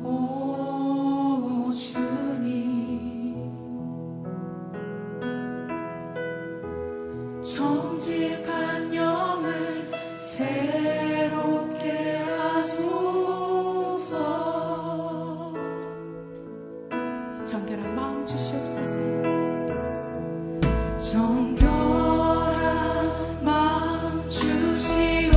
오 주님, 정직한 영을 새롭게 하소서. 정결한 마음 주시옵소서. 정결한 마음 주시옵소서.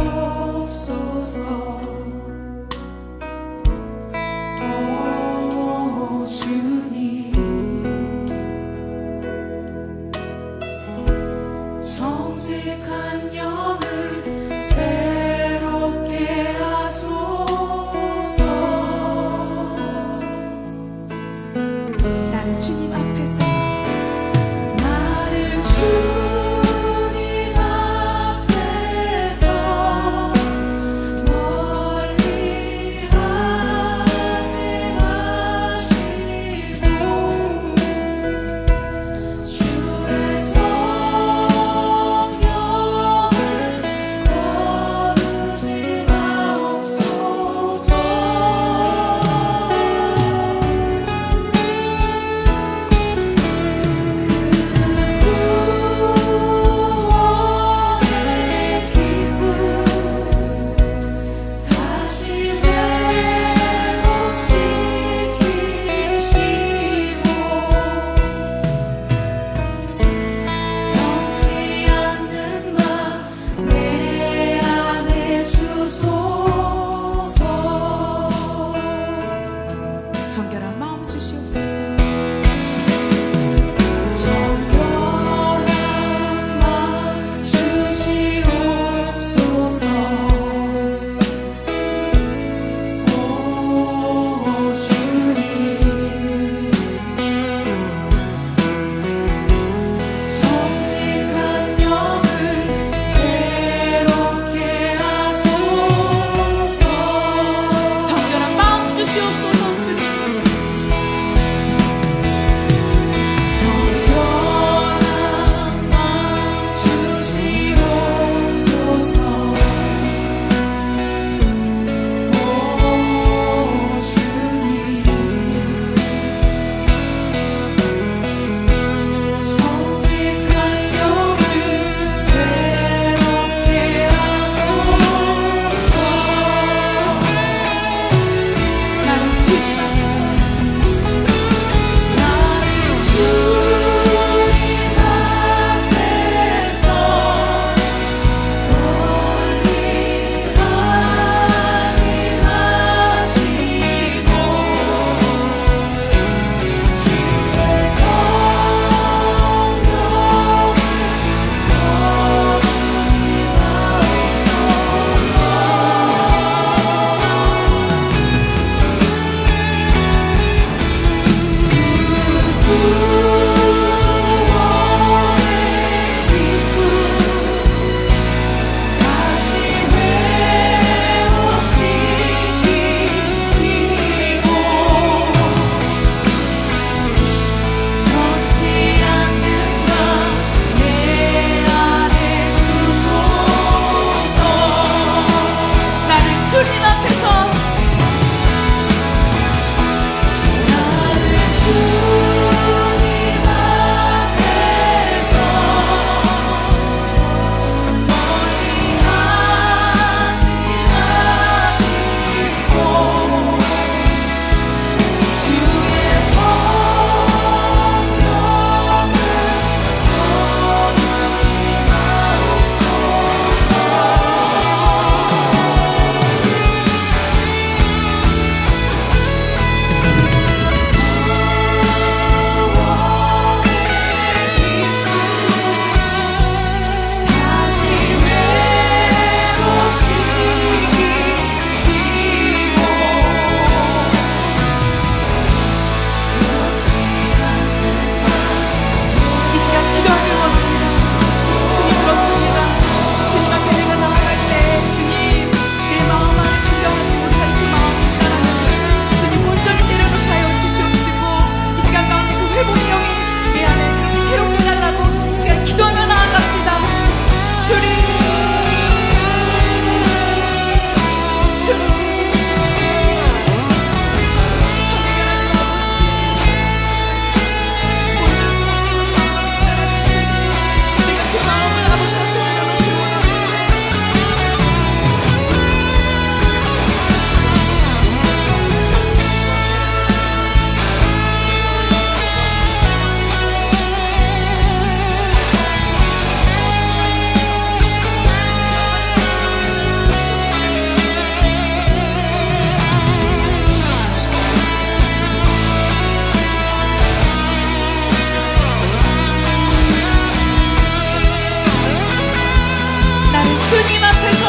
주님 앞에서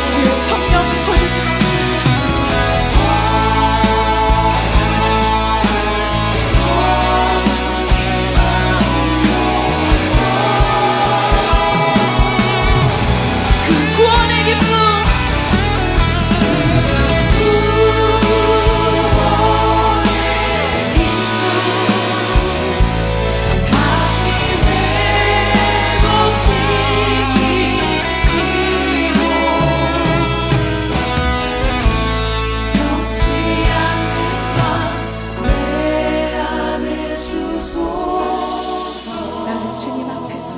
주의 성령을 거두지 그 구원의 기쁨 나를 주님 앞에서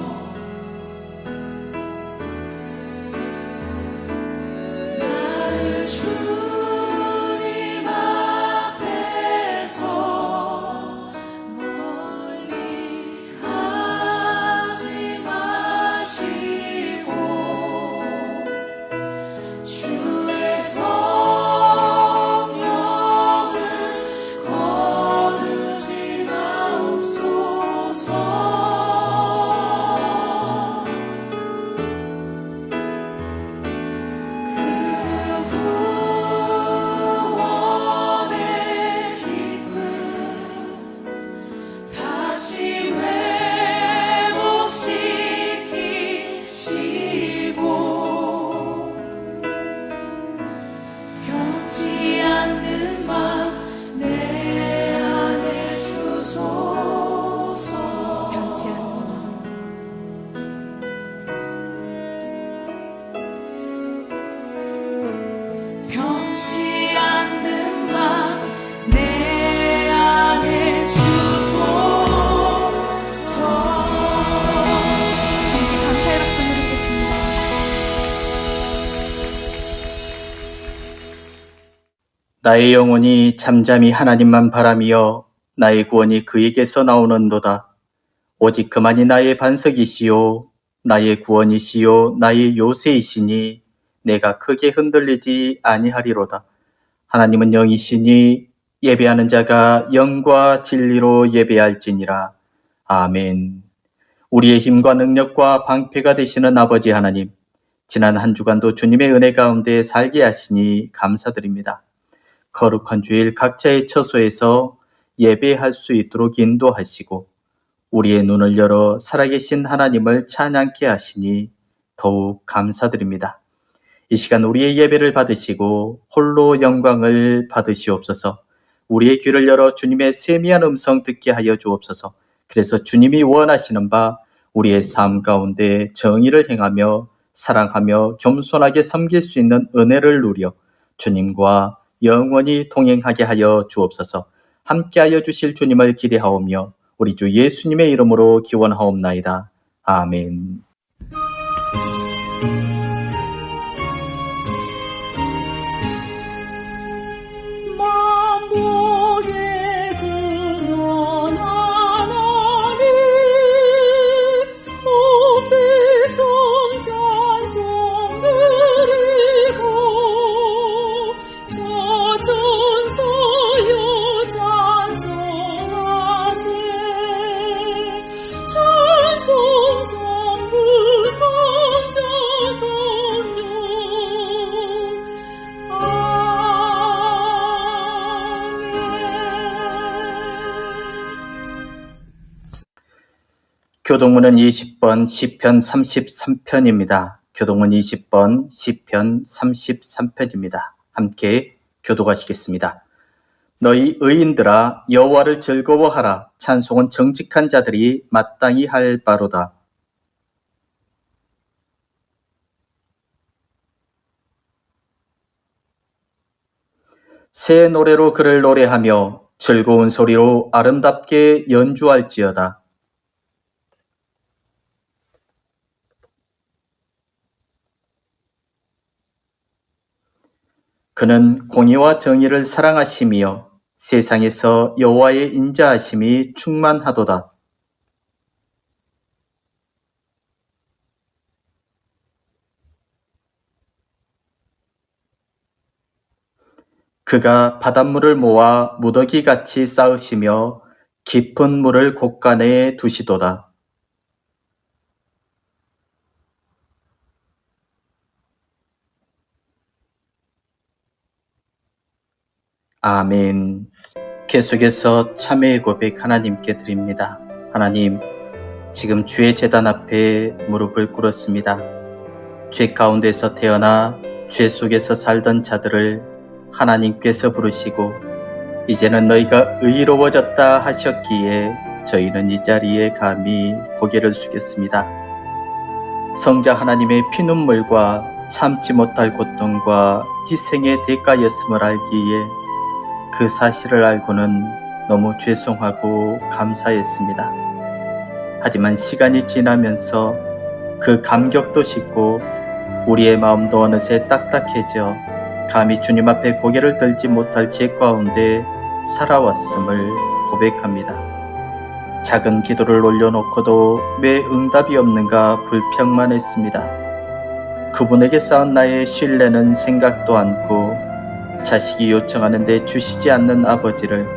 나를 주님 앞에서 멀리 하지 마시고 주의 성령을 거두지 마옵소서. 그 구원의 기쁨 다시 회복시키시고 변치 않는 맘 내 안에 주소서. 변치 않는 마음 변치 않는 맘 내 안에 주소서. 주님께 감사의 박수 드리겠습니다. 나의 영혼이 잠잠히 하나님만 바라며 나의 구원이 그에게서 나오는도다. 오직 그만이 나의 반석이시요 나의 구원이시요 나의 요새이시니 내가 크게 흔들리지 아니하리로다. 하나님은 영이시니 예배하는 자가 영과 진리로 예배할지니라. 아멘. 우리의 힘과 능력과 방패가 되시는 아버지 하나님, 지난 한 주간도 주님의 은혜 가운데 살게 하시니 감사드립니다. 거룩한 주일 각자의 처소에서 예배할 수 있도록 인도하시고 우리의 눈을 열어 살아계신 하나님을 찬양케 하시니 더욱 감사드립니다. 이 시간 우리의 예배를 받으시고 홀로 영광을 받으시옵소서. 우리의 귀를 열어 주님의 세미한 음성 듣게 하여 주옵소서. 그래서 주님이 원하시는 바 우리의 삶 가운데 정의를 행하며 사랑하며 겸손하게 섬길 수 있는 은혜를 누려 주님과 영원히 동행하게 하여 주옵소서. 함께하여 주실 주님을 기대하오며 우리 주 예수님의 이름으로 기원하옵나이다. 아멘. 만복의 근원 하나님 오배성 찬송 드리고 저천서여 찬송하세 찬송 성부 성자 성령 교동문은 20번 시편 33편입니다. 교동문 20번 시편 33편입니다. 함께 교독하시겠습니다. 너희 의인들아 여호와를 즐거워하라. 찬송은 정직한 자들이 마땅히 할 바로다. 새 노래로 그를 노래하며 즐거운 소리로 아름답게 연주할지어다. 그는 공의와 정의를 사랑하시며 세상에서 여호와의 인자하심이 충만하도다. 그가 바닷물을 모아 무더기같이 쌓으시며 깊은 물을 곳간에 두시도다. 아멘. 계속해서 참회의 고백 하나님께 드립니다. 하나님, 지금 주의 제단 앞에 무릎을 꿇었습니다. 죄 가운데서 태어나 죄 속에서 살던 자들을 하나님께서 부르시고 이제는 너희가 의로워졌다 하셨기에 저희는 이 자리에 감히 고개를 숙였습니다. 성자 하나님의 피눈물과 참지 못할 고통과 희생의 대가였음을 알기에 그 사실을 알고는 너무 죄송하고 감사했습니다. 하지만 시간이 지나면서 그 감격도 식고 우리의 마음도 어느새 딱딱해져 감히 주님 앞에 고개를 들지 못할 죄 가운데 살아왔음을 고백합니다. 작은 기도를 올려놓고도 왜 응답이 없는가 불평만 했습니다. 그분에게 쌓은 나의 신뢰는 생각도 않고 자식이 요청하는데 주시지 않는 아버지를,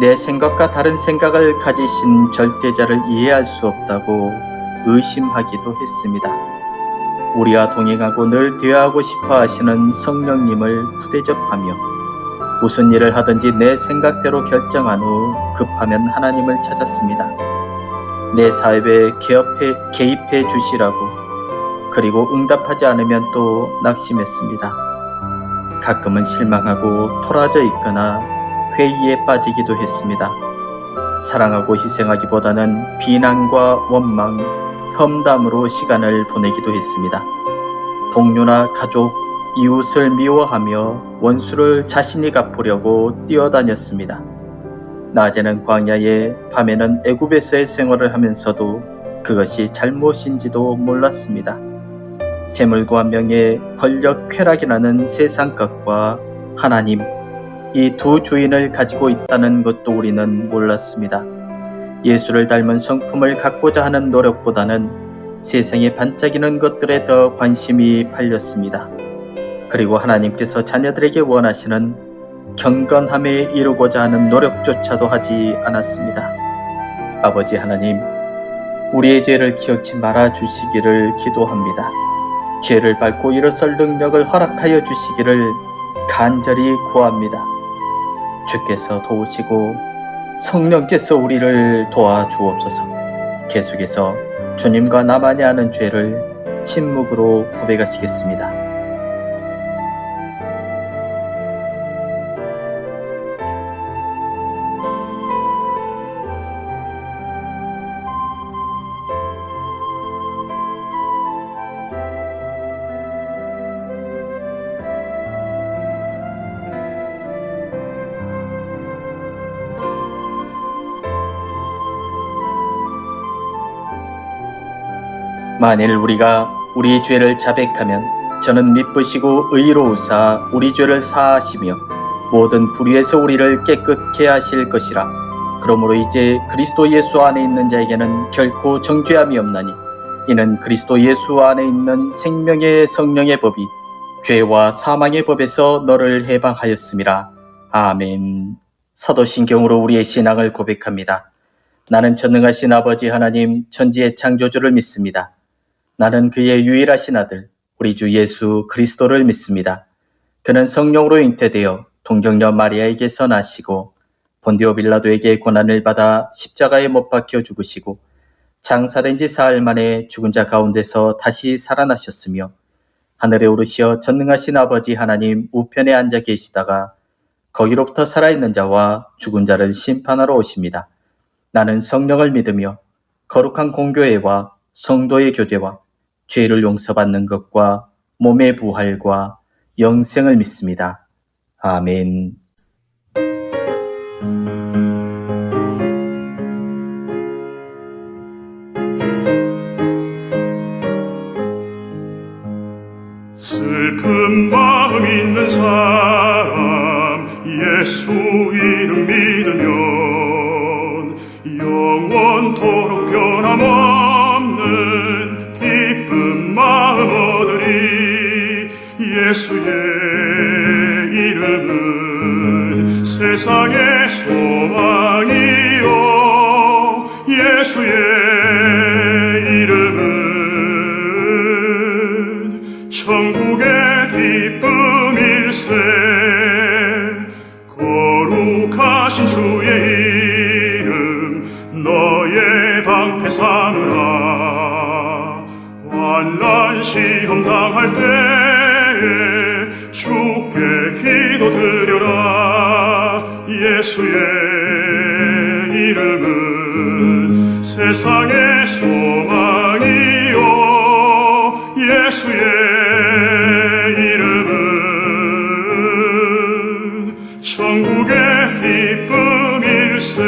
내 생각과 다른 생각을 가지신 절대자를 이해할 수 없다고 의심하기도 했습니다. 우리와 동행하고 늘 대화하고 싶어 하시는 성령님을 부대접하며 무슨 일을 하든지 내 생각대로 결정한 후 급하면 하나님을 찾았습니다. 내 사업에 개입해 주시라고, 그리고 응답하지 않으면 또 낙심했습니다. 가끔은 실망하고 토라져 있거나 회의에 빠지기도 했습니다. 사랑하고 희생하기보다는 비난과 원망, 험담으로 시간을 보내기도 했습니다. 동료나 가족, 이웃을 미워하며 원수를 자신이 갚으려고 뛰어다녔습니다. 낮에는 광야에, 밤에는 애굽에서의 생활을 하면서도 그것이 잘못인지도 몰랐습니다. 재물과 명예, 권력, 쾌락이라는 세상 것과 하나님, 이 두 주인을 가지고 있다는 것도 우리는 몰랐습니다. 예수를 닮은 성품을 갖고자 하는 노력보다는 세상에 반짝이는 것들에 더 관심이 팔렸습니다. 그리고 하나님께서 자녀들에게 원하시는 경건함에 이루고자 하는 노력조차도 하지 않았습니다. 아버지 하나님, 우리의 죄를 기억지 말아 주시기를 기도합니다. 죄를 밟고 일어설 능력을 허락하여 주시기를 간절히 구합니다. 주께서 도우시고 성령께서 우리를 도와주옵소서. 계속해서 주님과 나만이 아는 죄를 침묵으로 고백하시겠습니다. 만일 우리가 우리 죄를 자백하면 저는 미쁘시고 의로우사 우리 죄를 사하시며 모든 불의에서 우리를 깨끗게 하실 것이라. 그러므로 이제 그리스도 예수 안에 있는 자에게는 결코 정죄함이 없나니 이는 그리스도 예수 안에 있는 생명의 성령의 법이 죄와 사망의 법에서 너를 해방하였음이라. 아멘. 사도신경으로 우리의 신앙을 고백합니다. 나는 전능하신 아버지 하나님 천지의 창조주를 믿습니다. 나는 그의 유일하신 아들 우리 주 예수 그리스도를 믿습니다. 그는 성령으로 잉태되어 동정녀 마리아에게서 나시고 본디오 빌라도에게 고난을 받아 십자가에 못 박혀 죽으시고 장사된 지 사흘 만에 죽은 자 가운데서 다시 살아나셨으며 하늘에 오르시어 전능하신 아버지 하나님 우편에 앉아 계시다가 거기로부터 살아있는 자와 죽은 자를 심판하러 오십니다. 나는 성령을 믿으며 거룩한 공교회와 성도의 교제와 죄를 용서받는 것과 몸의 부활과 영생을 믿습니다. 아멘. 슬픈 마음 있는 사람 예수 이름 믿으면 영원토록 변함없는 기쁜 마음 얻으리. 예수의 이름은 세상의 소망이요 예수의 이름은 천국의 기쁨일세. 거룩하신 주의 이름 너의 방패 삼으라. 환난 시험 당할 때에 주께 기도드려라. 예수의 이름은 세상의 소망이요 예수의 이름은 천국의 기쁨일세.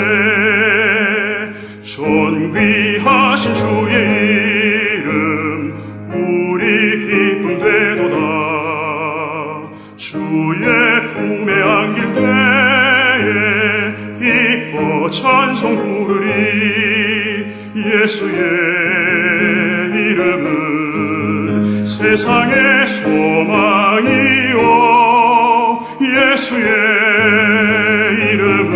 존귀하신 주의 이름 우리 기쁨 되도다. 주의 품에 안길 때에 기뻐 찬송 부르리. 예수의 이름은 세상의 소망이요 예수의 이름은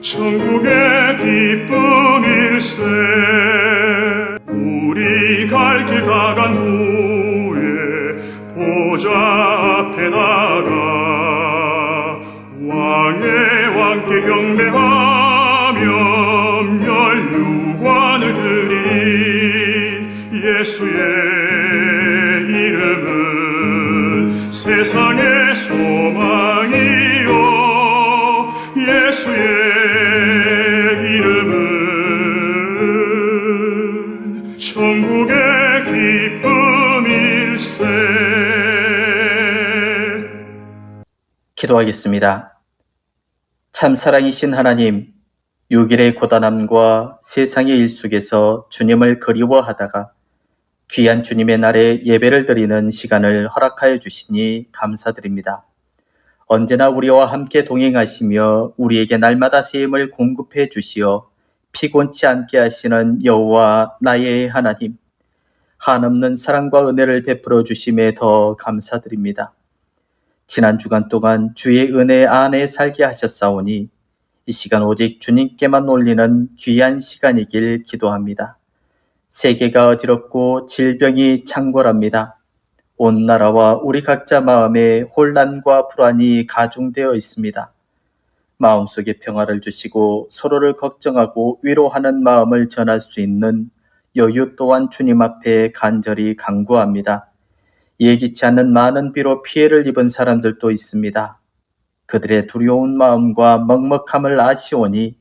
천국의 기쁨일세. 우리 갈 길 다 간 후에 보좌 앞에 나가 왕의 왕께 경배하며 면류관을 드리리. 예수의 이름은 세상의 소망이요 예수의 이름은 천국의 기쁨일세. 기도하겠습니다. 참사랑이신 하나님, 6일의 고단함과 세상의 일 속에서 주님을 그리워하다가 귀한 주님의 날에 예배를 드리는 시간을 허락하여 주시니 감사드립니다. 언제나 우리와 함께 동행하시며 우리에게 날마다 새 힘을 공급해 주시어 피곤치 않게 하시는 여호와 나의 하나님, 한없는 사랑과 은혜를 베풀어 주심에 더 감사드립니다. 지난 주간 동안 주의 은혜 안에 살게 하셨사오니 이 시간 오직 주님께만 올리는 귀한 시간이길 기도합니다. 세계가 어지럽고 질병이 창궐합니다. 온 나라와 우리 각자 마음에 혼란과 불안이 가중되어 있습니다. 마음속에 평화를 주시고 서로를 걱정하고 위로하는 마음을 전할 수 있는 여유 또한 주님 앞에 간절히 간구합니다. 예기치 않는 많은 비로 피해를 입은 사람들도 있습니다. 그들의 두려운 마음과 먹먹함을 아시오니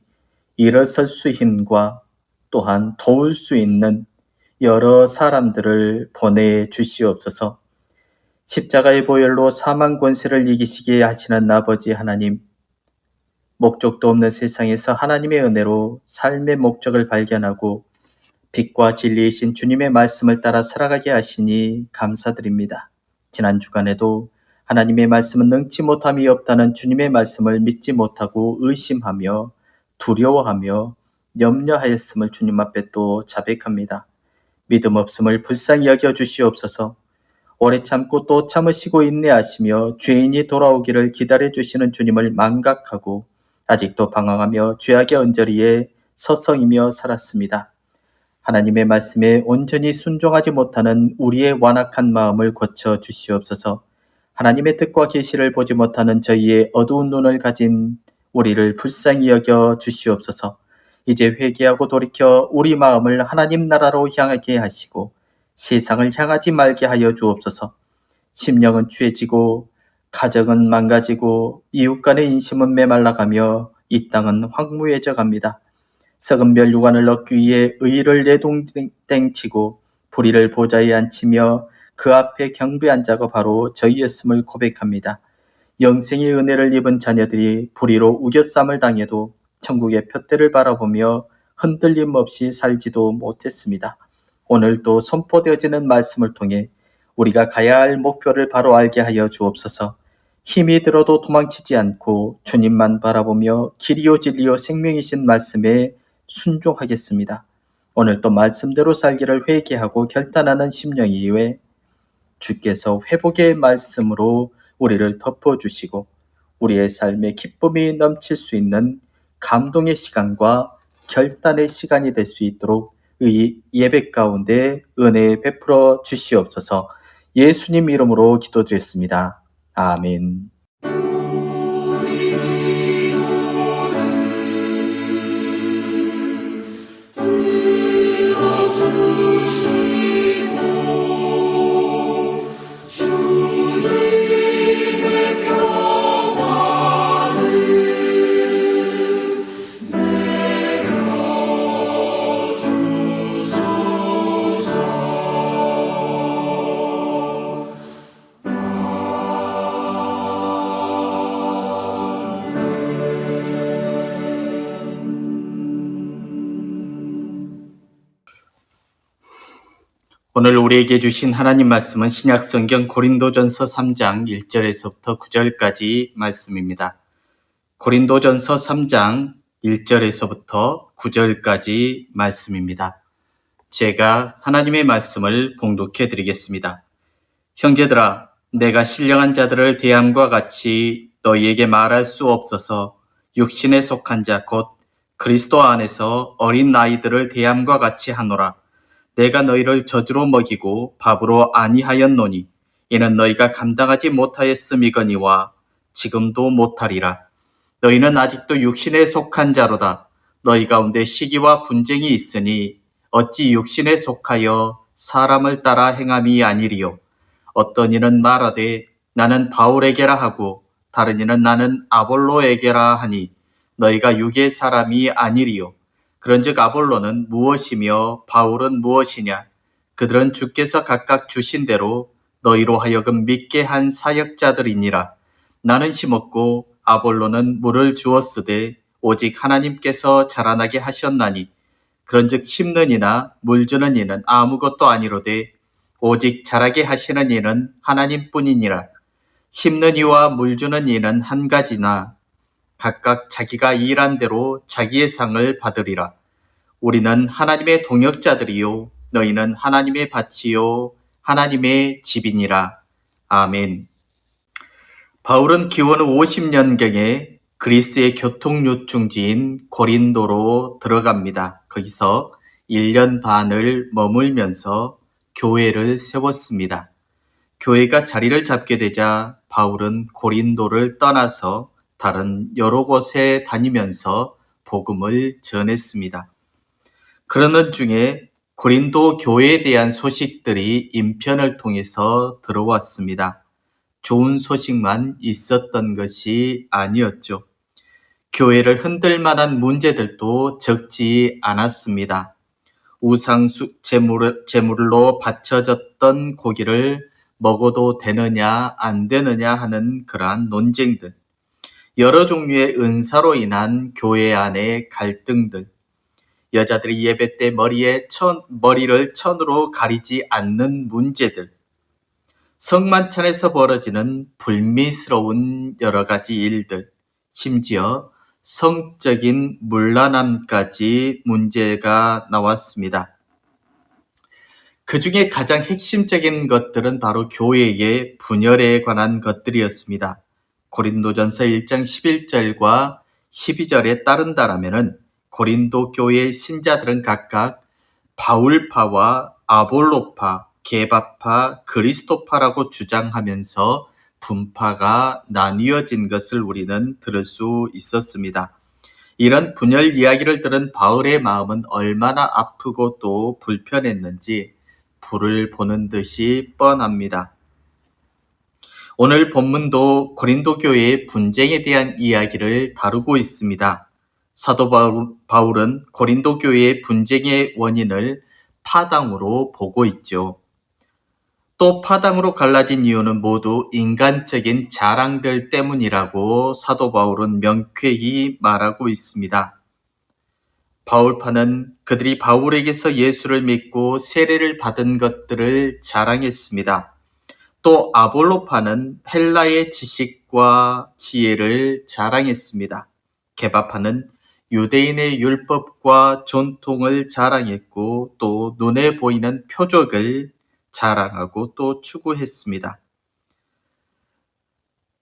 일어설 수 힘과 또한 도울 수 있는 여러 사람들을 보내주시옵소서. 십자가의 보혈로 사망 권세를 이기시게 하시는 아버지 하나님, 목적도 없는 세상에서 하나님의 은혜로 삶의 목적을 발견하고 빛과 진리이신 주님의 말씀을 따라 살아가게 하시니 감사드립니다. 지난 주간에도 하나님의 말씀은 능치 못함이 없다는 주님의 말씀을 믿지 못하고 의심하며 두려워하며 염려하였음을 주님 앞에 또 자백합니다. 믿음 없음을 불쌍히 여겨 주시옵소서. 오래 참고 또 참으시고 인내하시며 죄인이 돌아오기를 기다려 주시는 주님을 망각하고 아직도 방황하며 죄악의 언저리에 서성이며 살았습니다. 하나님의 말씀에 온전히 순종하지 못하는 우리의 완악한 마음을 고쳐 주시옵소서. 하나님의 뜻과 계시를 보지 못하는 저희의 어두운 눈을 가진 우리를 불쌍히 여겨 주시옵소서. 이제 회개하고 돌이켜 우리 마음을 하나님 나라로 향하게 하시고 세상을 향하지 말게 하여 주옵소서. 심령은 취해지고 가정은 망가지고 이웃 간의 인심은 메말라가며 이 땅은 황무해져 갑니다. 썩은 멸류관을 얻기 위해 의를 내동댕치고 불의를 보좌에 앉히며 그 앞에 경배한 자가 바로 저희였음을 고백합니다. 영생의 은혜를 입은 자녀들이 불의로 우겨쌈을 당해도 천국의 표대를 바라보며 흔들림 없이 살지도 못했습니다. 오늘도 선포되어지는 말씀을 통해 우리가 가야 할 목표를 바로 알게 하여 주옵소서. 힘이 들어도 도망치지 않고 주님만 바라보며 길이요 진리요 생명이신 말씀에 순종하겠습니다. 오늘도 말씀대로 살기를 회개하고 결단하는 심령이외 주께서 회복의 말씀으로 우리를 덮어주시고 우리의 삶에 기쁨이 넘칠 수 있는 감동의 시간과 결단의 시간이 될 수 있도록 이 예배 가운데 은혜 베풀어 주시옵소서. 예수님 이름으로 기도드렸습니다. 아멘. 오늘 우리에게 주신 하나님 말씀은 신약성경 고린도전서 3장 1절에서부터 9절까지 말씀입니다. 고린도전서 3장 1절에서부터 9절까지 말씀입니다. 제가 하나님의 말씀을 봉독해 드리겠습니다. 형제들아, 내가 신령한 자들을 대함과 같이 너희에게 말할 수 없어서 육신에 속한 자 곧 그리스도 안에서 어린 아이들을 대함과 같이 하노라. 내가 너희를 젖으로 먹이고 밥으로 아니하였노니 이는 너희가 감당하지 못하였음이거니와 지금도 못하리라. 너희는 아직도 육신에 속한 자로다. 너희 가운데 시기와 분쟁이 있으니 어찌 육신에 속하여 사람을 따라 행함이 아니리요. 어떤 이는 말하되 나는 바울에게라 하고 다른 이는 나는 아볼로에게라 하니 너희가 육의 사람이 아니리요. 그런즉 아볼로는 무엇이며 바울은 무엇이냐? 그들은 주께서 각각 주신 대로 너희로 하여금 믿게 한 사역자들이니라. 나는 심었고 아볼로는 물을 주었으되 오직 하나님께서 자라나게 하셨나니 그런즉 심는 이나 물 주는 이는 아무것도 아니로되 오직 자라게 하시는 이는 하나님뿐이니라. 심는 이와 물 주는 이는 한 가지나 각각 자기가 일한 대로 자기의 상을 받으리라. 우리는 하나님의 동역자들이요 너희는 하나님의 밭이요 하나님의 집이니라. 아멘. 바울은 기원 후 50년경에 그리스의 교통요충지인 고린도로 들어갑니다. 거기서 1년 반을 머물면서 교회를 세웠습니다. 교회가 자리를 잡게 되자 바울은 고린도를 떠나서 다른 여러 곳에 다니면서 복음을 전했습니다. 그러는 중에 고린도 교회에 대한 소식들이 인편을 통해서 들어왔습니다. 좋은 소식만 있었던 것이 아니었죠. 교회를 흔들 만한 문제들도 적지 않았습니다. 우상 제물로 바쳐졌던 고기를 먹어도 되느냐 안 되느냐 하는 그러한 논쟁들, 여러 종류의 은사로 인한 교회 안의 갈등들, 여자들이 예배 때 머리를 천으로 가리지 않는 문제들, 성만찬에서 벌어지는 불미스러운 여러 가지 일들, 심지어 성적인 문란함까지 문제가 나왔습니다. 그 중에 가장 핵심적인 것들은 바로 교회의 분열에 관한 것들이었습니다. 고린도전서 1장 11절과 12절에 따른다라면은 고린도 교회의 신자들은 각각 바울파와 아볼로파, 게바파, 그리스도파라고 주장하면서 분파가 나뉘어진 것을 우리는 들을 수 있었습니다. 이런 분열 이야기를 들은 바울의 마음은 얼마나 아프고 또 불편했는지 불을 보는 듯이 뻔합니다. 오늘 본문도 고린도 교회의 분쟁에 대한 이야기를 다루고 있습니다. 사도 바울은 고린도 교회의 분쟁의 원인을 파당으로 보고 있죠. 또 파당으로 갈라진 이유는 모두 인간적인 자랑들 때문이라고 사도 바울은 명쾌히 말하고 있습니다. 바울파는 그들이 바울에게서 예수를 믿고 세례를 받은 것들을 자랑했습니다. 또 아볼로파는 헬라의 지식과 지혜를 자랑했습니다. 게바파는 유대인의 율법과 전통을 자랑했고 또 눈에 보이는 표적을 자랑하고 또 추구했습니다.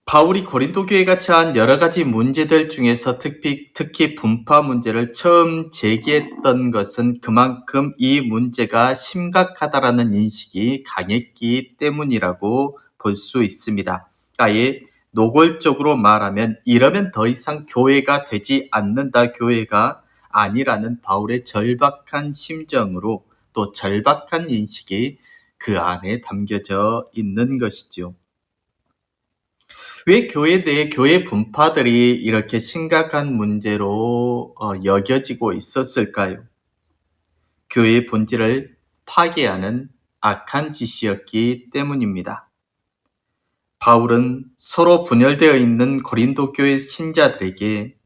바울이 고린도 교회가 처한 여러 가지 문제들 중에서 특히 분파 문제를 처음 제기했던 것은 그만큼 이 문제가 심각하다라는 인식이 강했기 때문이라고 볼 수 있습니다. 아예 노골적으로 말하면 이러면 더 이상 교회가 되지 않는다, 교회가 아니라는 바울의 절박한 심정으로 또 절박한 인식이 그 안에 담겨져 있는 것이지요. 왜 교회 내에 교회 분파들이 이렇게 심각한 문제로 여겨지고 있었을까요? 교회의 본질을 파괴하는 악한 짓이었기 때문입니다. 바울은 서로 분열되어 있는 고린도 교회 신자들에게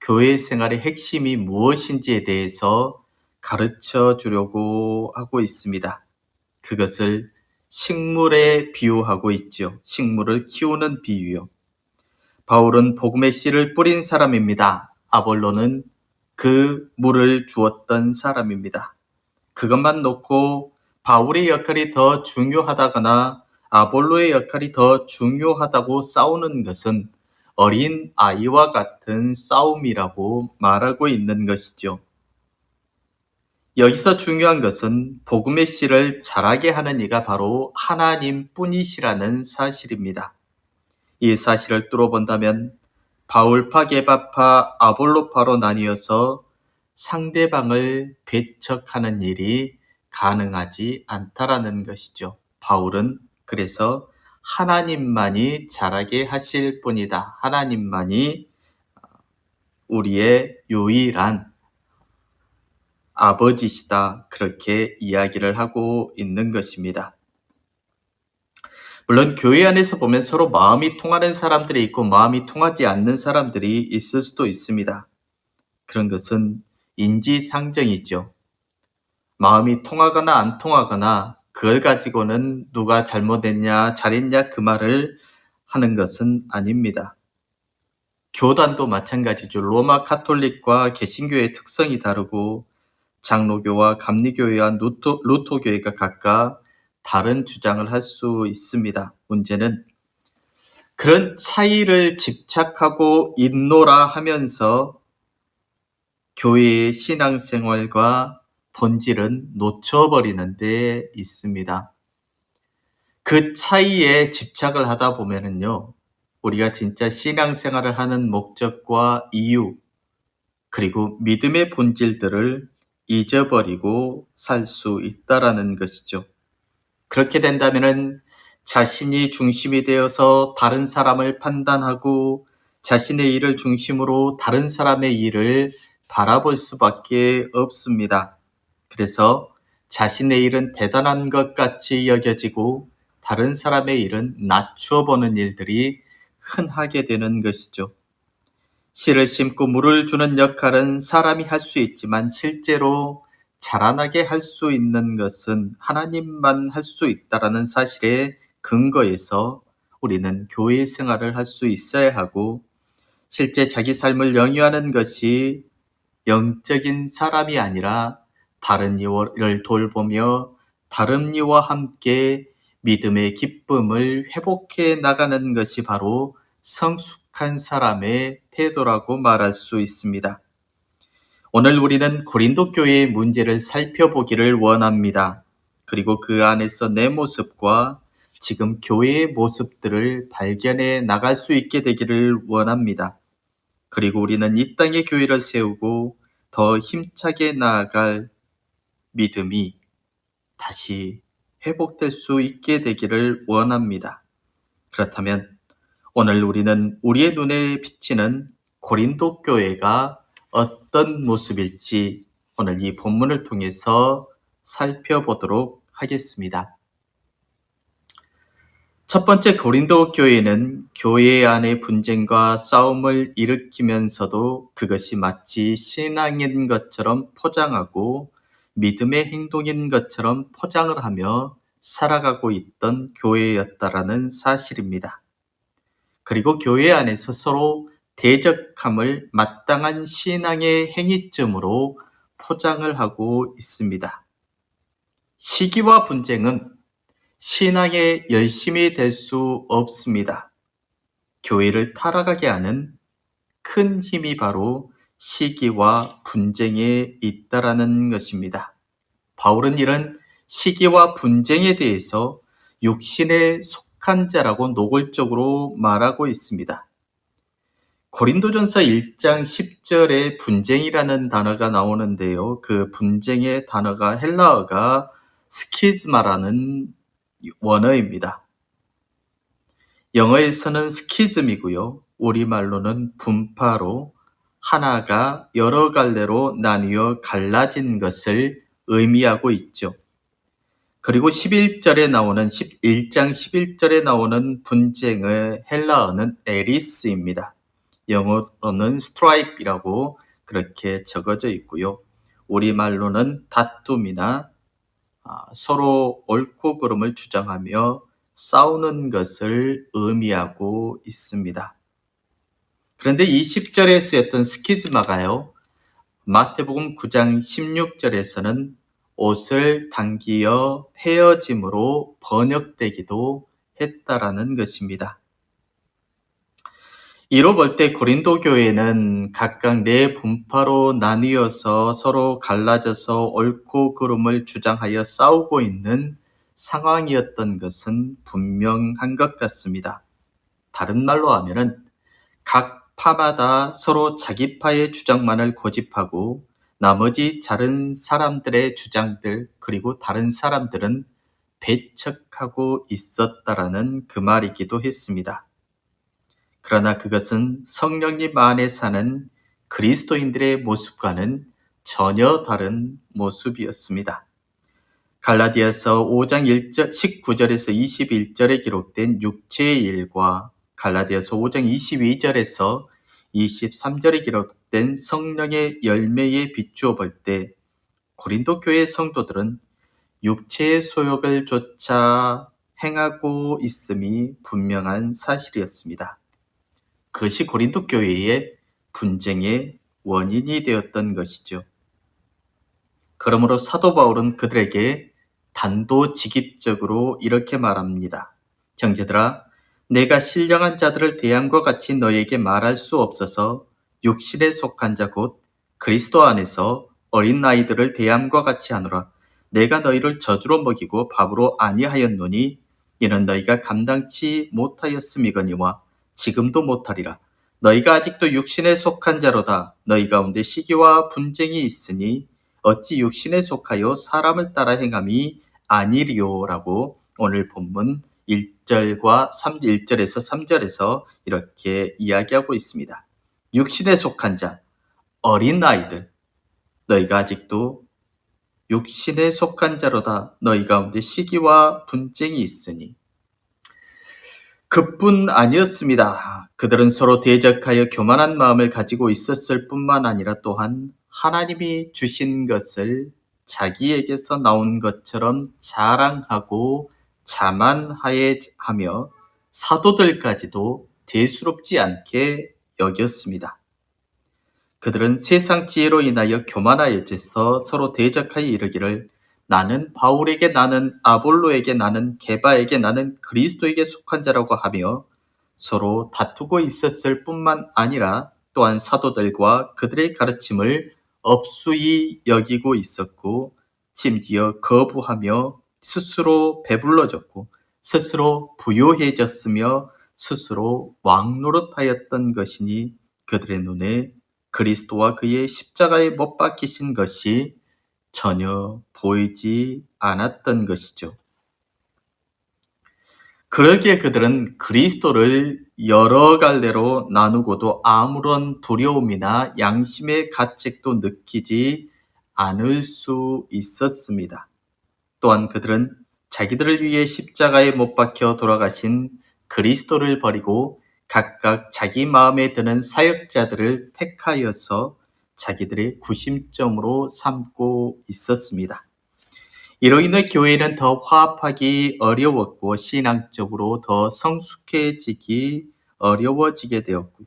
교회 생활의 핵심이 무엇인지에 대해서 가르쳐 주려고 하고 있습니다. 그것을 식물에 비유하고 있죠. 식물을 키우는 비유요. 바울은 복음의 씨를 뿌린 사람입니다. 아볼로는 그 물을 주었던 사람입니다. 그것만 놓고 바울의 역할이 더 중요하다거나 아볼로의 역할이 더 중요하다고 싸우는 것은 어린 아이와 같은 싸움이라고 말하고 있는 것이죠. 여기서 중요한 것은 복음의 씨를 자라게 하는 이가 바로 하나님뿐이시라는 사실입니다. 이 사실을 뚫어본다면 바울파, 게바파, 아볼로파로 나뉘어서 상대방을 배척하는 일이 가능하지 않다라는 것이죠. 바울은 그래서 하나님만이 자라게 하실 뿐이다. 하나님만이 우리의 유일한 아버지시다. 그렇게 이야기를 하고 있는 것입니다. 물론 교회 안에서 보면 서로 마음이 통하는 사람들이 있고 마음이 통하지 않는 사람들이 있을 수도 있습니다. 그런 것은 인지상정이죠. 마음이 통하거나 안 통하거나 그걸 가지고는 누가 잘못했냐 잘했냐 그 말을 하는 것은 아닙니다. 교단도 마찬가지죠. 로마 카톨릭과 개신교의 특성이 다르고 장로교와 감리교회와 루터교회가 각각 다른 주장을 할 수 있습니다. 문제는 그런 차이를 집착하고 있노라 하면서 교회의 신앙생활과 본질은 놓쳐버리는 데 있습니다. 그 차이에 집착을 하다 보면은요, 우리가 진짜 신앙생활을 하는 목적과 이유, 그리고 믿음의 본질들을 잊어버리고 살 수 있다라는 것이죠. 그렇게 된다면은 자신이 중심이 되어서 다른 사람을 판단하고 자신의 일을 중심으로 다른 사람의 일을 바라볼 수밖에 없습니다. 그래서 자신의 일은 대단한 것 같이 여겨지고 다른 사람의 일은 낮추어 보는 일들이 흔하게 되는 것이죠. 씨를 심고 물을 주는 역할은 사람이 할 수 있지만 실제로 자라나게 할 수 있는 것은 하나님만 할 수 있다라는 사실에 근거해서 우리는 교회 생활을 할 수 있어야 하고, 실제 자기 삶을 영위하는 것이 영적인 사람이 아니라 다른 이를 돌보며 다른 이와 함께 믿음의 기쁨을 회복해 나가는 것이 바로 성숙한 사람의 태도라고 말할 수 있습니다. 오늘 우리는 고린도 교회의 문제를 살펴보기를 원합니다. 그리고 그 안에서 내 모습과 지금 교회의 모습들을 발견해 나갈 수 있게 되기를 원합니다. 그리고 우리는 이 땅에 교회를 세우고 더 힘차게 나아갈 믿음이 다시 회복될 수 있게 되기를 원합니다. 그렇다면 오늘 우리는 우리의 눈에 비치는 고린도 교회가 어떤 모습일지 오늘 이 본문을 통해서 살펴보도록 하겠습니다. 첫 번째, 고린도 교회는 교회 안의 분쟁과 싸움을 일으키면서도 그것이 마치 신앙인 것처럼 포장하고 믿음의 행동인 것처럼 포장을 하며 살아가고 있던 교회였다라는 사실입니다. 그리고 교회 안에서 서로 대적함을 마땅한 신앙의 행위점으로 포장을 하고 있습니다. 시기와 분쟁은 신앙의 열심이 될 수 없습니다. 교회를 타락하게 하는 큰 힘이 바로 시기와 분쟁에 있다라는 것입니다. 바울은 이런 시기와 분쟁에 대해서 육신에 속한 자라고 노골적으로 말하고 있습니다. 고린도전서 1장 10절에 분쟁이라는 단어가 나오는데요. 그 분쟁의 단어가 헬라어가 스키즈마라는 원어입니다. 영어에서는 스키즘이고요. 우리말로는 분파로 하나가 여러 갈래로 나뉘어 갈라진 것을 의미하고 있죠. 그리고 1장 11절에 나오는 분쟁의 헬라어는 에리스입니다. 영어로는 스트라이프이라고 그렇게 적어져 있고요. 우리말로는 다툼이나 서로 옳고 그름을 주장하며 싸우는 것을 의미하고 있습니다. 그런데 이 10절에 쓰였던 스키즈마가요, 마태복음 9장 16절에서는 옷을 당기어 헤어짐으로 번역되기도 했다라는 것입니다. 이로 볼 때 고린도 교회는 각각 네 분파로 나뉘어서 서로 갈라져서 옳고 그름을 주장하여 싸우고 있는 상황이었던 것은 분명한 것 같습니다. 다른 말로 하면은 각 파마다 서로 자기 파의 주장만을 고집하고 나머지 다른 사람들의 주장들 그리고 다른 사람들은 배척하고 있었다라는 그 말이기도 했습니다. 그러나 그것은 성령님 안에 사는 그리스도인들의 모습과는 전혀 다른 모습이었습니다. 갈라디아서 5장 19절에서 21절에 기록된 육체의 일과 갈라디아서 5장 22절에서 23절에 기록된 성령의 열매에 비추어 볼 때 고린도 교회 성도들은 육체의 소욕을 쫓아 행하고 있음이 분명한 사실이었습니다. 그것이 고린도 교회의 분쟁의 원인이 되었던 것이죠. 그러므로 사도 바울은 그들에게 단도직입적으로 이렇게 말합니다. 형제들아, 내가 신령한 자들을 대함과 같이 너에게 말할 수 없어서 육신에 속한 자 곧 그리스도 안에서 어린 아이들을 대함과 같이 하노라. 내가 너희를 젖으로 먹이고 밥으로 아니하였노니 이는 너희가 감당치 못하였음이거니와 지금도 못하리라. 너희가 아직도 육신에 속한 자로다. 너희 가운데 시기와 분쟁이 있으니 어찌 육신에 속하여 사람을 따라 행함이 아니리요라고 오늘 본문 1절에서 3절에서 이렇게 이야기하고 있습니다. 육신에 속한 자, 어린 아이들, 너희가 아직도 육신에 속한 자로다. 너희 가운데 시기와 분쟁이 있으니. 그뿐 아니었습니다. 그들은 서로 대적하여 교만한 마음을 가지고 있었을 뿐만 아니라 또한 하나님이 주신 것을 자기에게서 나온 것처럼 자랑하고 자만하며 사도들까지도 대수롭지 않게 여겼습니다. 그들은 세상 지혜로 인하여 교만하여져서 서로 대적하여 이르기를 나는 바울에게, 나는 아볼로에게, 나는 게바에게, 나는 그리스도에게 속한 자라고 하며 서로 다투고 있었을 뿐만 아니라 또한 사도들과 그들의 가르침을 업수히 여기고 있었고 심지어 거부하며 스스로 배불러졌고 스스로 부요해졌으며 스스로 왕노릇하였던 것이니 그들의 눈에 그리스도와 그의 십자가에 못 박히신 것이 전혀 보이지 않았던 것이죠. 그러기에 그들은 그리스도를 여러 갈래로 나누고도 아무런 두려움이나 양심의 가책도 느끼지 않을 수 있었습니다. 또한 그들은 자기들을 위해 십자가에 못 박혀 돌아가신 그리스도를 버리고 각각 자기 마음에 드는 사역자들을 택하여서 자기들의 구심점으로 삼고 있었습니다. 이로 인해 교회는 더 화합하기 어려웠고 신앙적으로 더 성숙해지기 어려워지게 되었고요.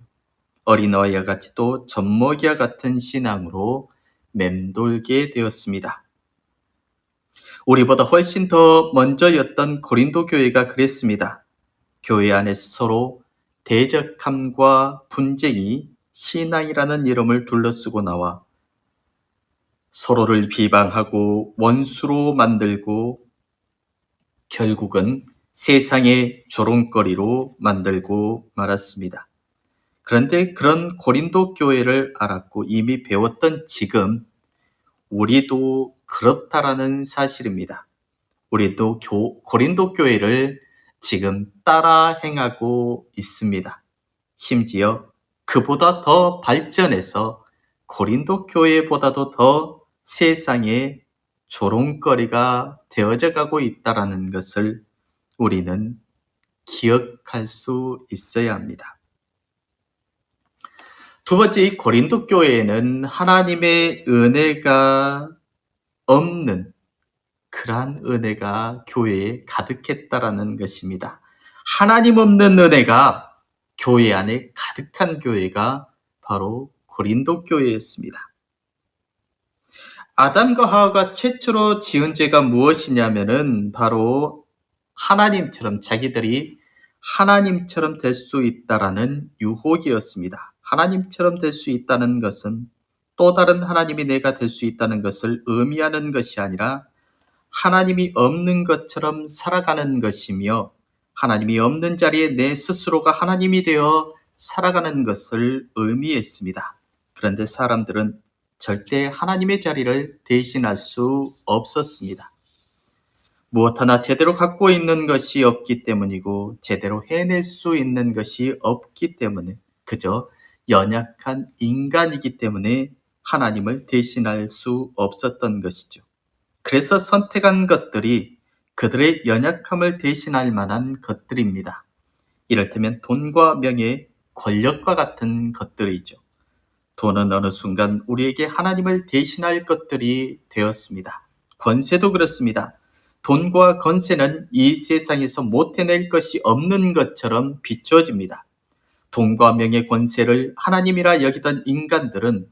어린아이와 같이 또 젖먹이와 같은 신앙으로 맴돌게 되었습니다. 우리보다 훨씬 더 먼저였던 고린도 교회가 그랬습니다. 교회 안에서 서로 대적함과 분쟁이 신앙이라는 이름을 둘러쓰고 나와 서로를 비방하고 원수로 만들고 결국은 세상의 조롱거리로 만들고 말았습니다. 그런데 그런 고린도 교회를 알았고 이미 배웠던 지금 우리도 그렇다라는 사실입니다. 우리도 고린도 교회를 지금 따라 행하고 있습니다. 심지어 그보다 더 발전해서 고린도 교회보다도 더 세상의 조롱거리가 되어져 가고 있다는 것을 우리는 기억할 수 있어야 합니다. 두 번째, 이 고린도 교회에는 하나님의 은혜가 없는 그러한 은혜가 교회에 가득했다라는 것입니다. 하나님 없는 은혜가 교회 안에 가득한 교회가 바로 고린도 교회였습니다. 아담과 하와가 최초로 지은 죄가 무엇이냐면은 바로 하나님처럼 자기들이 하나님처럼 될 수 있다라는 유혹이었습니다. 하나님처럼 될 수 있다는 것은 또 다른 하나님이 내가 될 수 있다는 것을 의미하는 것이 아니라 하나님이 없는 것처럼 살아가는 것이며 하나님이 없는 자리에 내 스스로가 하나님이 되어 살아가는 것을 의미했습니다. 그런데 사람들은 절대 하나님의 자리를 대신할 수 없었습니다. 무엇 하나 제대로 갖고 있는 것이 없기 때문이고 제대로 해낼 수 있는 것이 없기 때문에 그저 연약한 인간이기 때문에 하나님을 대신할 수 없었던 것이죠. 그래서 선택한 것들이 그들의 연약함을 대신할 만한 것들입니다. 이를테면 돈과 명예, 권력과 같은 것들이죠. 돈은 어느 순간 우리에게 하나님을 대신할 것들이 되었습니다. 권세도 그렇습니다. 돈과 권세는 이 세상에서 못 해낼 것이 없는 것처럼 비춰집니다. 돈과 명예, 권세를 하나님이라 여기던 인간들은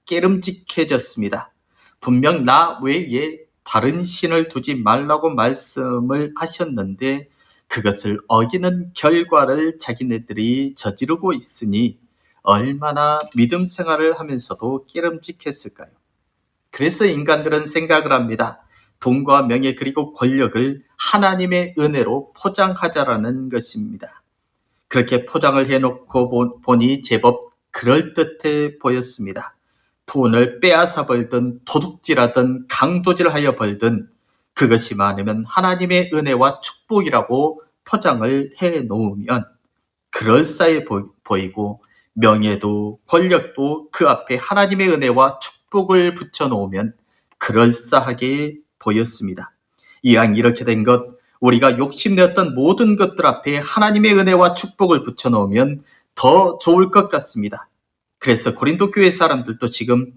깨름직해졌습니다. 분명 나 외에 다른 신을 두지 말라고 말씀을 하셨는데 그것을 어기는 결과를 자기네들이 저지르고 있으니 얼마나 믿음 생활을 하면서도 깨름직했을까요? 그래서 인간들은 생각을 합니다. 돈과 명예 그리고 권력을 하나님의 은혜로 포장하자라는 것입니다. 그렇게 포장을 해놓고 보니 제법 그럴듯해 보였습니다. 돈을 빼앗아 벌든 도둑질하든 강도질하여 벌든 그것이 많으면 하나님의 은혜와 축복이라고 포장을 해놓으면 그럴싸해 보이고 명예도 권력도 그 앞에 하나님의 은혜와 축복을 붙여놓으면 그럴싸하게 보였습니다. 이왕 이렇게 된 것, 우리가 욕심내었던 모든 것들 앞에 하나님의 은혜와 축복을 붙여놓으면 더 좋을 것 같습니다. 그래서 고린도 교회 사람들도 지금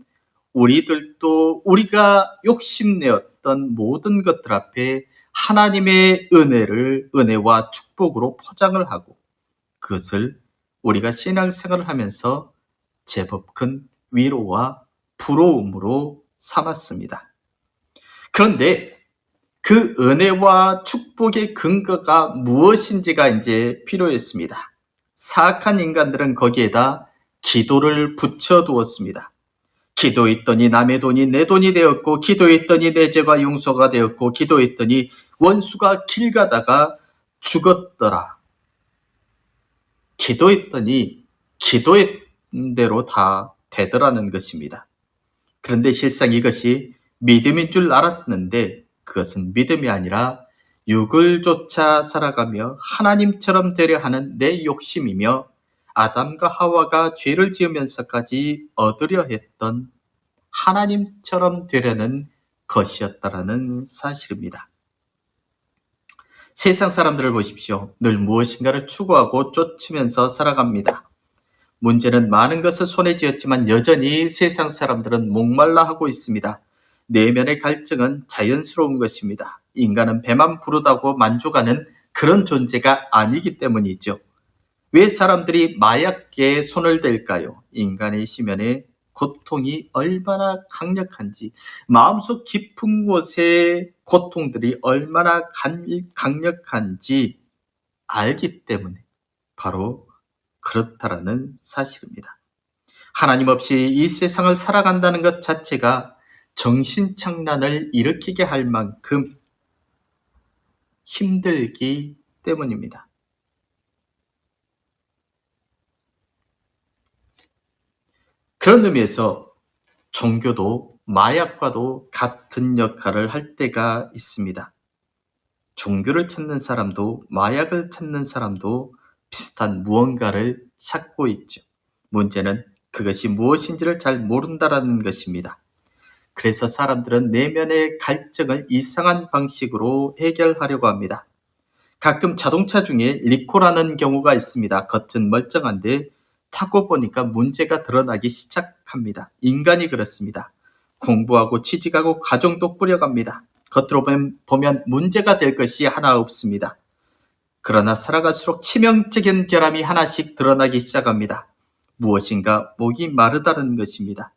우리들도 우리가 욕심내었던 모든 것들 앞에 하나님의 은혜와 축복으로 포장을 하고 그것을 우리가 신앙생활을 하면서 제법 큰 위로와 부러움으로 삼았습니다. 그런데 그 은혜와 축복의 근거가 무엇인지가 이제 필요했습니다. 사악한 인간들은 거기에다 기도를 붙여두었습니다. 기도했더니 남의 돈이 내 돈이 되었고 기도했더니 내 죄가 용서가 되었고 기도했더니 원수가 길 가다가 죽었더라. 기도했더니 기도했던 대로 다 되더라는 것입니다. 그런데 실상 이것이 믿음인 줄 알았는데 그것은 믿음이 아니라 육을 쫓아 살아가며 하나님처럼 되려 하는 내 욕심이며 아담과 하와가 죄를 지으면서까지 얻으려 했던 하나님처럼 되려는 것이었다라는 사실입니다. 세상 사람들을 보십시오. 늘 무엇인가를 추구하고 쫓으면서 살아갑니다. 문제는 많은 것을 손에 쥐었지만 여전히 세상 사람들은 목말라 하고 있습니다. 내면의 갈증은 자연스러운 것입니다. 인간은 배만 부르다고 만족하는 그런 존재가 아니기 때문이죠. 왜 사람들이 마약에 손을 댈까요? 인간의 심연에 고통이 얼마나 강력한지, 마음속 깊은 곳에 고통들이 얼마나 강력한지 알기 때문에 바로 그렇다라는 사실입니다. 하나님 없이 이 세상을 살아간다는 것 자체가 정신착란을 일으키게 할 만큼 힘들기 때문입니다. 그런 의미에서 종교도 마약과도 같은 역할을 할 때가 있습니다. 종교를 찾는 사람도 마약을 찾는 사람도 비슷한 무언가를 찾고 있죠. 문제는 그것이 무엇인지를 잘 모른다는 것입니다. 그래서 사람들은 내면의 갈증을 이상한 방식으로 해결하려고 합니다. 가끔 자동차 중에 리코라는 경우가 있습니다. 겉은 멀쩡한데 타고 보니까 문제가 드러나기 시작합니다. 인간이 그렇습니다. 공부하고 취직하고 가정도 꾸려갑니다. 겉으로 보면 문제가 될 것이 하나 없습니다. 그러나 살아갈수록 치명적인 결함이 하나씩 드러나기 시작합니다. 무엇인가 목이 마르다는 것입니다.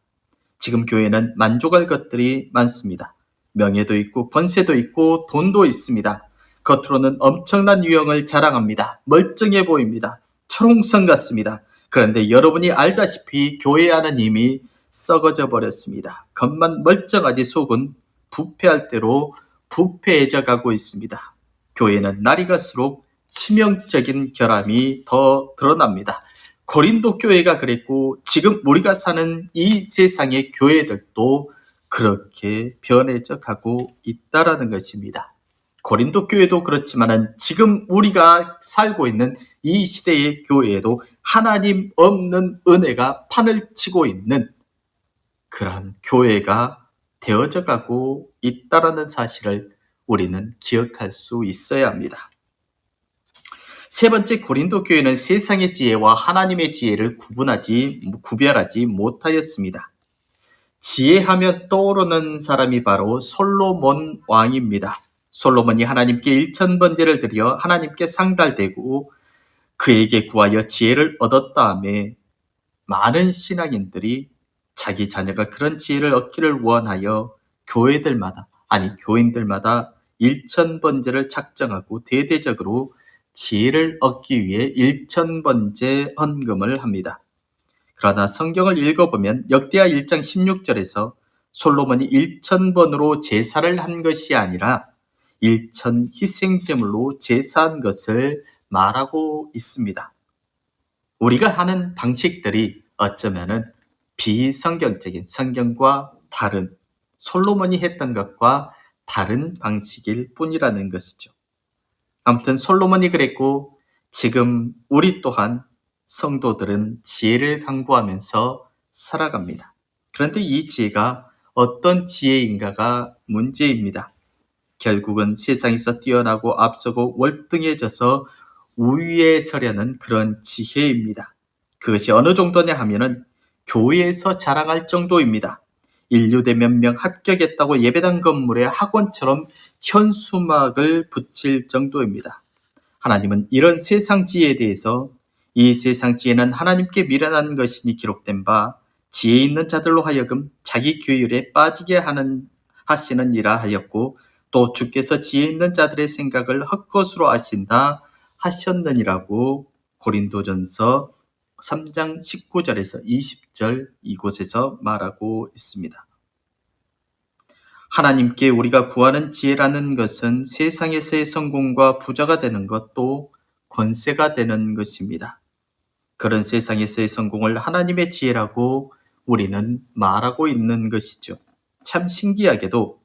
지금 교회는 만족할 것들이 많습니다. 명예도 있고 권세도 있고 돈도 있습니다. 겉으로는 엄청난 유형을 자랑합니다. 멀쩡해 보입니다. 초롱성 같습니다. 그런데 여러분이 알다시피 교회 안은 이미 썩어져 버렸습니다. 겉만 멀쩡하지 속은 부패할 대로 부패해져 가고 있습니다. 교회는 날이 갈수록 치명적인 결함이 더 드러납니다. 고린도 교회가 그랬고 지금 우리가 사는 이 세상의 교회들도 그렇게 변해져 가고 있다라는 것입니다. 고린도 교회도 그렇지만은 지금 우리가 살고 있는 이 시대의 교회에도 하나님 없는 은혜가 판을 치고 있는 그러한 교회가 되어져 가고 있다라는 사실을 우리는 기억할 수 있어야 합니다. 세 번째, 고린도 교회는 세상의 지혜와 하나님의 지혜를 구별하지 못하였습니다. 지혜하면 떠오르는 사람이 바로 솔로몬 왕입니다. 솔로몬이 하나님께 1000번제를 드려 하나님께 상달되고 그에게 구하여 지혜를 얻었다음에 많은 신앙인들이 자기 자녀가 그런 지혜를 얻기를 원하여 교인들마다 1000번제를 작정하고 대대적으로 지혜를 얻기 위해 1000번제 헌금을 합니다. 그러나 성경을 읽어보면 역대하 1장 16절에서 솔로몬이 1000번으로 제사를 한 것이 아니라 1000 희생제물로 제사한 것을 말하고 있습니다. 우리가 하는 방식들이 어쩌면은 비성경적인 성경과 다른 솔로몬이 했던 것과 다른 방식일 뿐이라는 것이죠. 아무튼 솔로몬이 그랬고 지금 우리 또한 성도들은 지혜를 강구하면서 살아갑니다. 그런데 이 지혜가 어떤 지혜인가가 문제입니다. 결국은 세상에서 뛰어나고 앞서고 월등해져서 우위에 서려는 그런 지혜입니다. 그것이 어느 정도냐 하면은 교회에서 자랑할 정도입니다. 인류대 몇 명 합격했다고 예배당 건물에 학원처럼 현수막을 붙일 정도입니다. 하나님은 이런 세상 지혜에 대해서 이 세상 지혜는 하나님께 미련한 것이니 기록된 바 지혜 있는 자들로 하여금 자기 규율에 빠지게 하시느니라 하였고 또 주께서 지혜 있는 자들의 생각을 헛것으로 아신다 하셨느니라고 고린도전서 3장 19절에서 20절 이곳에서 말하고 있습니다. 하나님께 우리가 구하는 지혜라는 것은 세상에서의 성공과 부자가 되는 것 또 권세가 되는 것입니다. 그런 세상에서의 성공을 하나님의 지혜라고 우리는 말하고 있는 것이죠. 참 신기하게도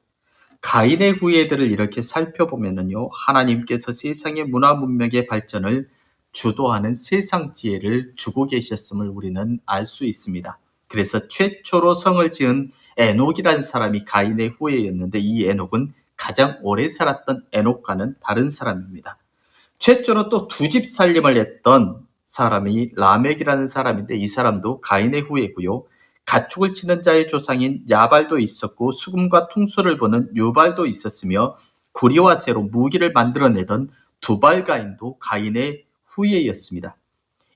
가인의 후예들을 이렇게 살펴보면요, 하나님께서 세상의 문화 문명의 발전을 주도하는 세상 지혜를 주고 계셨음을 우리는 알 수 있습니다. 그래서 최초로 성을 지은 에녹이라는 사람이 가인의 후예였는데 이 에녹은 가장 오래 살았던 에녹과는 다른 사람입니다. 최초로 또 두 집 살림을 했던 사람이 라멕이라는 사람인데 이 사람도 가인의 후예고요. 가축을 치는 자의 조상인 야발도 있었고 수금과 퉁소를 보는 유발도 있었으며 구리와 쇠로 무기를 만들어내던 두발가인도 가인의 후예였습니다.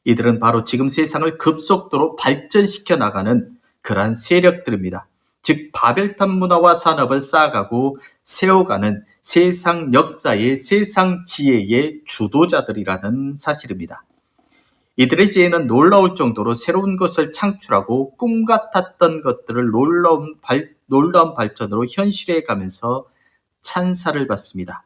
이들은 바로 지금 세상을 급속도로 발전시켜 나가는 그러한 세력들입니다. 즉 바벨탑 문화와 산업을 쌓아가고 세워가는 세상 역사의 세상 지혜의 주도자들이라는 사실입니다. 이들의 지혜는 놀라울 정도로 새로운 것을 창출하고 꿈 같았던 것들을 놀라운 발전으로 현실에 가면서 찬사를 받습니다.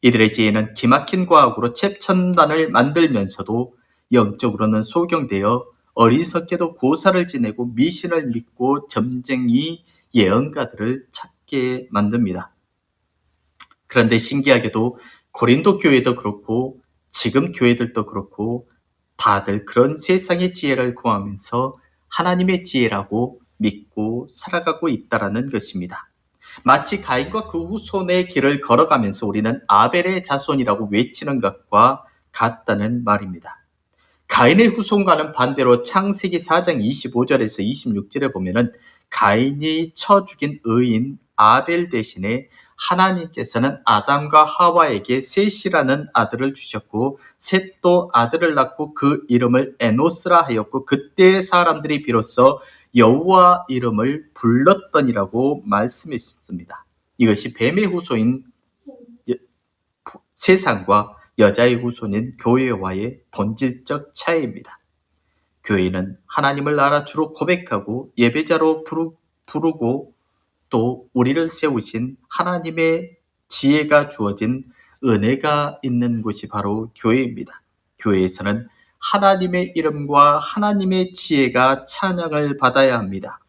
이들의 지혜는 기막힌 과학으로 최첨단을 만들면서도 영적으로는 소경되어 어리석게도 고사를 지내고 미신을 믿고 점쟁이 예언가들을 찾게 만듭니다. 그런데 신기하게도 고린도 교회도 그렇고 지금 교회들도 그렇고 다들 그런 세상의 지혜를 구하면서 하나님의 지혜라고 믿고 살아가고 있다는 것입니다. 마치 가인과 그 후손의 길을 걸어가면서 우리는 아벨의 자손이라고 외치는 것과 같다는 말입니다. 가인의 후손과는 반대로 창세기 4장 25절에서 26절에 보면은 가인이 쳐 죽인 의인 아벨 대신에 하나님께서는 아담과 하와에게 셋이라는 아들을 주셨고 셋도 아들을 낳고 그 이름을 에노스라 하였고 그때의 사람들이 비로소 여호와 이름을 불렀더니라고 말씀했습니다. 이것이 뱀의 후손인 세상과 여자의 후손인 교회와의 본질적 차이입니다. 교회는 하나님을 나라주로 고백하고 예배자로 부르고 또 우리를 세우신 하나님의 지혜가 주어진 은혜가 있는 곳이 바로 교회입니다. 교회에서는 하나님의 이름과 하나님의 지혜가 찬양을 받아야 합니다.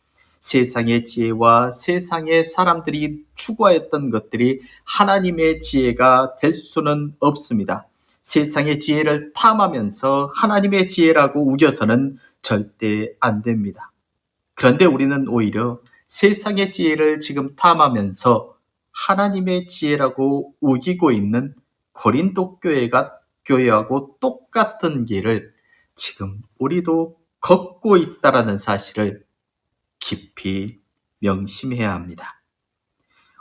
세상의 지혜와 세상의 사람들이 추구하였던 것들이 하나님의 지혜가 될 수는 없습니다. 세상의 지혜를 탐하면서 하나님의 지혜라고 우겨서는 절대 안 됩니다. 그런데 우리는 오히려 세상의 지혜를 지금 탐하면서 하나님의 지혜라고 우기고 있는 고린도 교회하고 똑같은 길을 지금 우리도 걷고 있다는 사실을 깊이 명심해야 합니다.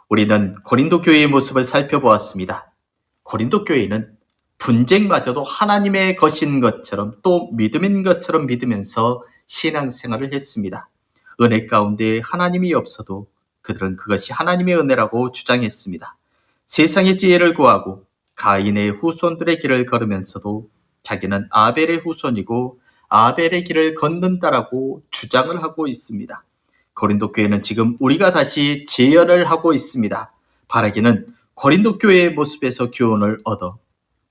우리는 고린도 교회의 모습을 살펴보았습니다. 고린도 교회는 분쟁마저도 하나님의 것인 것처럼 또 믿음인 것처럼 믿으면서 신앙생활을 했습니다. 은혜 가운데 하나님이 없어도 그들은 그것이 하나님의 은혜라고 주장했습니다. 세상의 지혜를 구하고 가인의 후손들의 길을 걸으면서도 자기는 아벨의 후손이고 아벨의 길을 걷는다라고 주장을 하고 있습니다. 고린도 교회는 지금 우리가 다시 재현을 하고 있습니다. 바라기는 고린도 교회의 모습에서 교훈을 얻어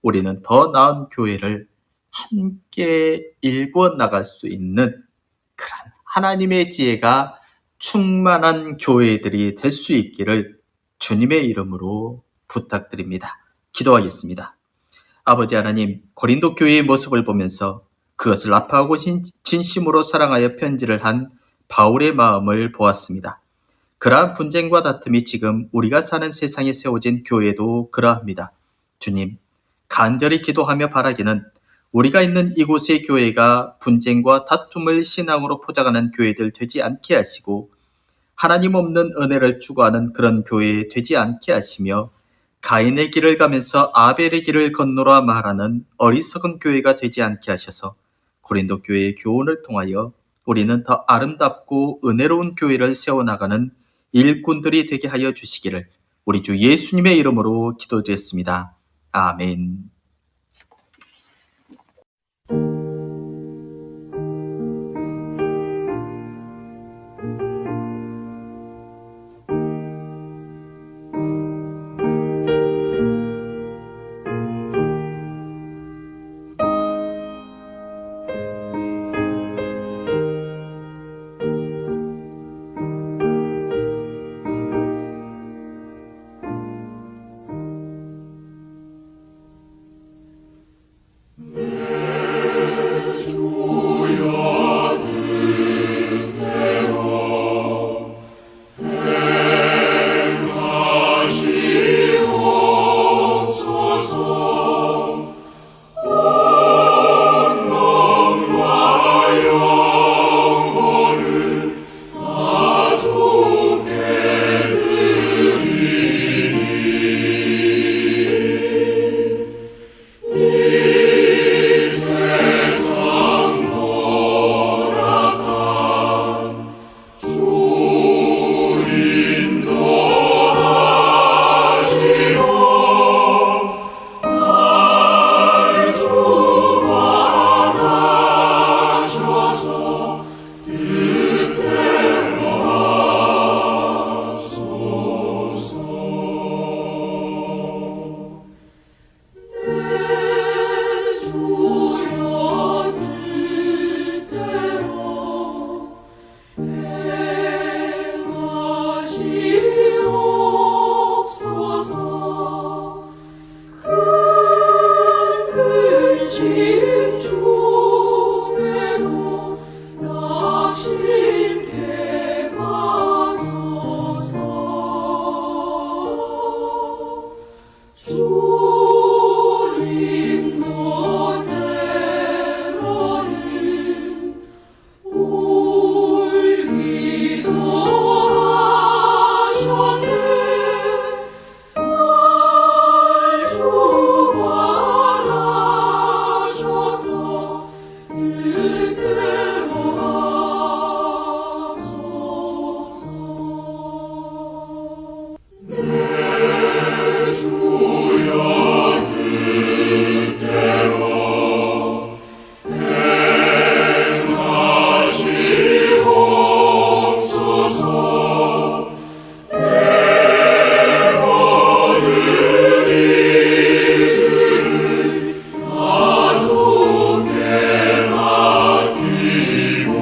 우리는 더 나은 교회를 함께 일궈 나갈 수 있는 그런 하나님의 지혜가 충만한 교회들이 될 수 있기를 주님의 이름으로 부탁드립니다. 기도하겠습니다. 아버지 하나님, 고린도 교회의 모습을 보면서 그것을 아파하고 진심으로 사랑하여 편지를 한 바울의 마음을 보았습니다. 그러한 분쟁과 다툼이 지금 우리가 사는 세상에 세워진 교회도 그러합니다. 주님, 간절히 기도하며 바라기는 우리가 있는 이곳의 교회가 분쟁과 다툼을 신앙으로 포장하는 교회들 되지 않게 하시고 하나님 없는 은혜를 추구하는 그런 교회 되지 않게 하시며 가인의 길을 가면서 아벨의 길을 건너라 말하는 어리석은 교회가 되지 않게 하셔서 고린도 교회의 교훈을 통하여 우리는 더 아름답고 은혜로운 교회를 세워나가는 일꾼들이 되게 하여 주시기를 우리 주 예수님의 이름으로 기도드렸습니다. 아멘. 중에도 낙심케 하소서. 주님도 때로는 울기도 하셨네. 날 주관하셔서 뜻대로 하소서. 내 주여 뜻대로 행하시옵소서. 내 모든 일들을 다 주께 맡기고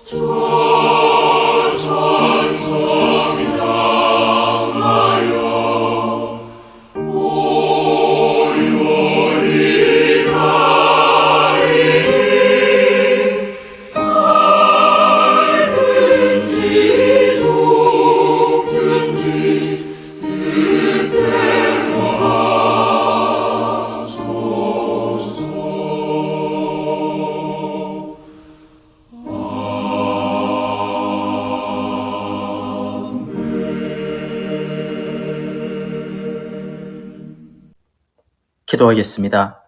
저 천성 향하여 오요리 가리니 살든지 죽든지 뜻대로 하소서. 기도하겠습니다.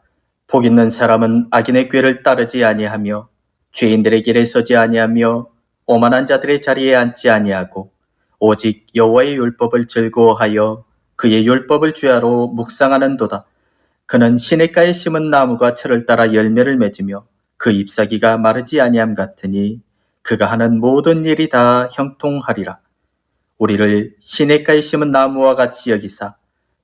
복 있는 사람은 악인의 꾀를 따르지 아니하며 죄인들의 길에 서지 아니하며 오만한 자들의 자리에 앉지 아니하고 오직 여호와의 율법을 즐거워하여 그의 율법을 주야로 묵상하는도다. 그는 시냇가에 심은 나무가 철을 따라 열매를 맺으며 그 잎사귀가 마르지 아니함 같으니 그가 하는 모든 일이 다 형통하리라. 우리를 시냇가에 심은 나무와 같이 여기사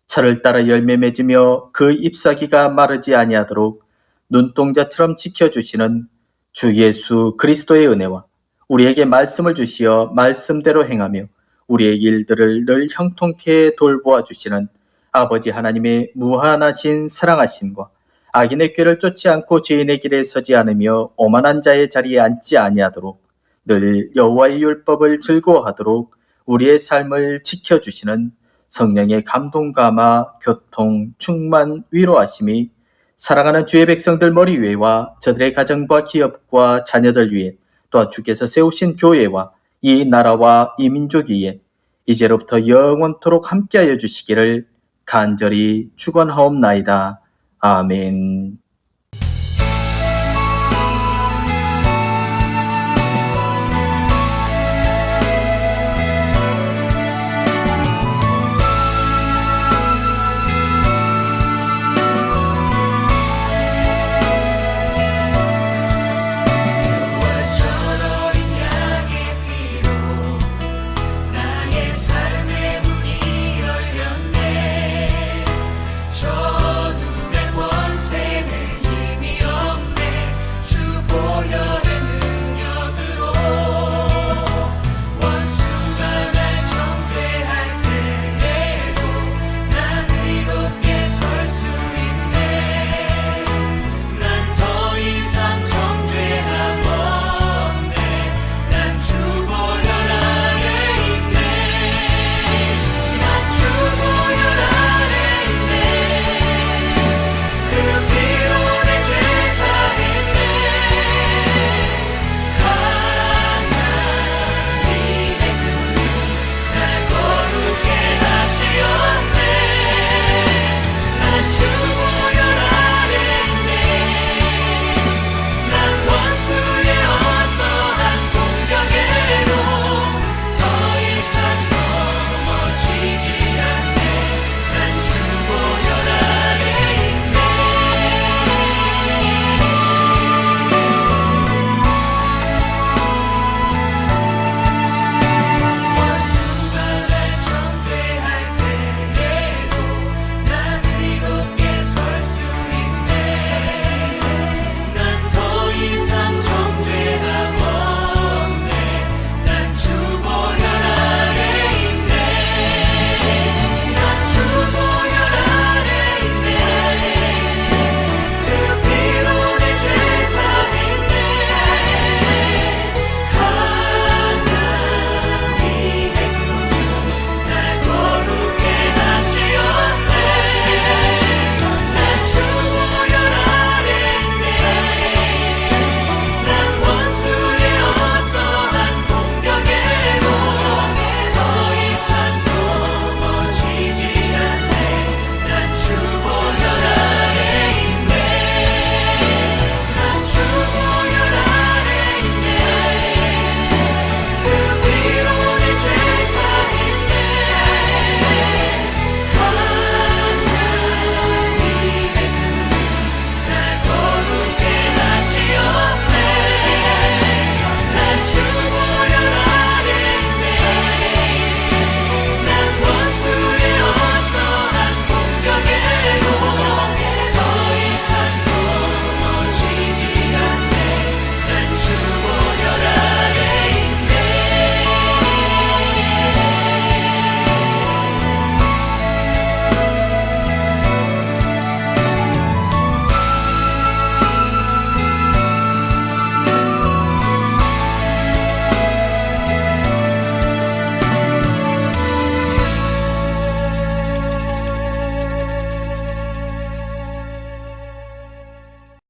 철을 따라 열매 맺으며 그 잎사귀가 마르지 아니하도록 눈동자처럼 지켜주시는 주 예수 그리스도의 은혜와 우리에게 말씀을 주시어 말씀대로 행하며 우리의 일들을 늘 형통케 돌보아 주시는 아버지 하나님의 무한하신 사랑하심과 악인의 꾀를 쫓지 않고 죄인의 길에 서지 않으며 오만한 자의 자리에 앉지 아니하도록 늘 여호와의 율법을 즐거워하도록 우리의 삶을 지켜주시는 성령의 감동, 감화, 교통, 충만, 위로하심이 사랑하는 주의 백성들 머리 위에와 저들의 가정과 기업과 자녀들 위에 또한 주께서 세우신 교회와 이 나라와 이 민족 위에 이제로부터 영원토록 함께하여 주시기를 간절히 축원하옵나이다. 아멘.